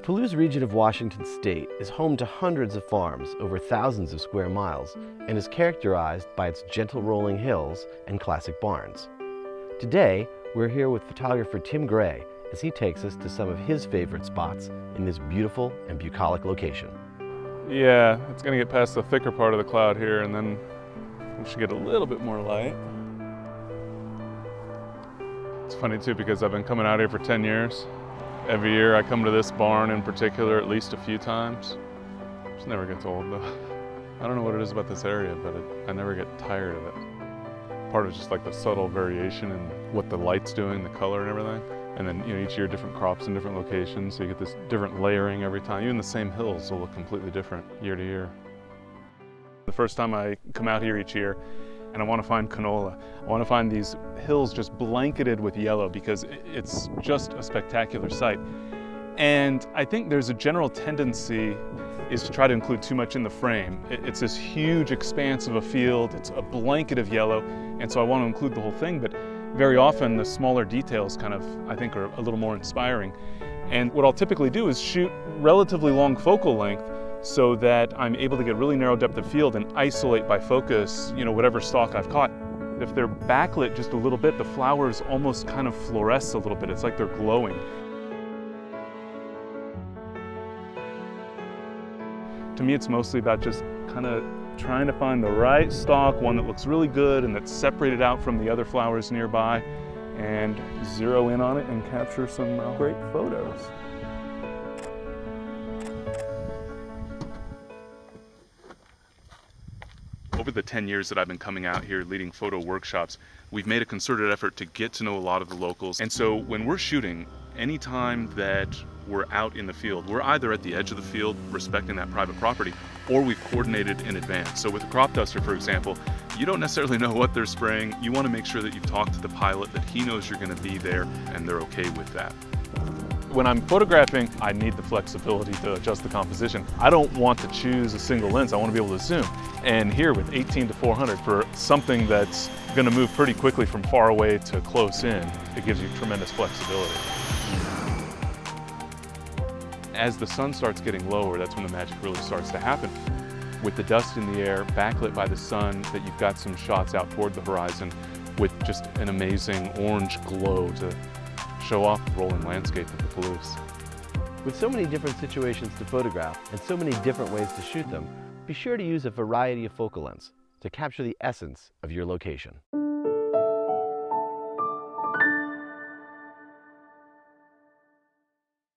Palouse region of Washington State is home to hundreds of farms over thousands of square miles and is characterized by its gentle rolling hills and classic barns. Today, we're here with photographer Tim Gray as he takes us to some of his favorite spots in this beautiful and bucolic location. Yeah, it's going to get past the thicker part of the cloud here, and then we should get a little bit more light. It's funny too because I've been coming out here for 10 years. Every year I come to this barn in particular at least a few times. Just never gets old though. I don't know what it is about this area, but I never get tired of it. Part of it's just like the subtle variation in what the light's doing, the color and everything. And then, you know, each year different crops in different locations, so you get this different layering every time. Even the same hills will look completely different year to year. The first time I come out here each year and I want to find canola, I want to find these hills just blanketed with yellow because it's just a spectacular sight. And I think there's a general tendency is to try to include too much in the frame. It's this huge expanse of a field, it's a blanket of yellow, and so I want to include the whole thing, but very often the smaller details kind of, I think, are a little more inspiring. And what I'll typically do is shoot relatively long focal length so that I'm able to get really narrow depth of field and isolate by focus, you know, whatever stalk I've caught. If they're backlit just a little bit, the flowers almost kind of fluoresce a little bit. It's like they're glowing. To me, it's mostly about just kind of trying to find the right stalk, one that looks really good and that's separated out from the other flowers nearby, and zero in on it and capture some great photos. Over the 10 years that I've been coming out here leading photo workshops, we've made a concerted effort to get to know a lot of the locals. And so when we're shooting, anytime that we're out in the field, we're either at the edge of the field respecting that private property, or we've coordinated in advance. So with the crop duster, for example, you don't necessarily know what they're spraying. You want to make sure that you've talked to the pilot, that he knows you're going to be there and they're okay with that. When I'm photographing, I need the flexibility to adjust the composition. I don't want to choose a single lens. I want to be able to zoom. And here with 18 to 400 for something that's going to move pretty quickly from far away to close in, it gives you tremendous flexibility. As the sun starts getting lower, that's when the magic really starts to happen. With the dust in the air, backlit by the sun, that you've got some shots out toward the horizon with just an amazing orange glow to show off the rolling landscape of the Palouse. With so many different situations to photograph and so many different ways to shoot them, be sure to use a variety of focal lengths to capture the essence of your location.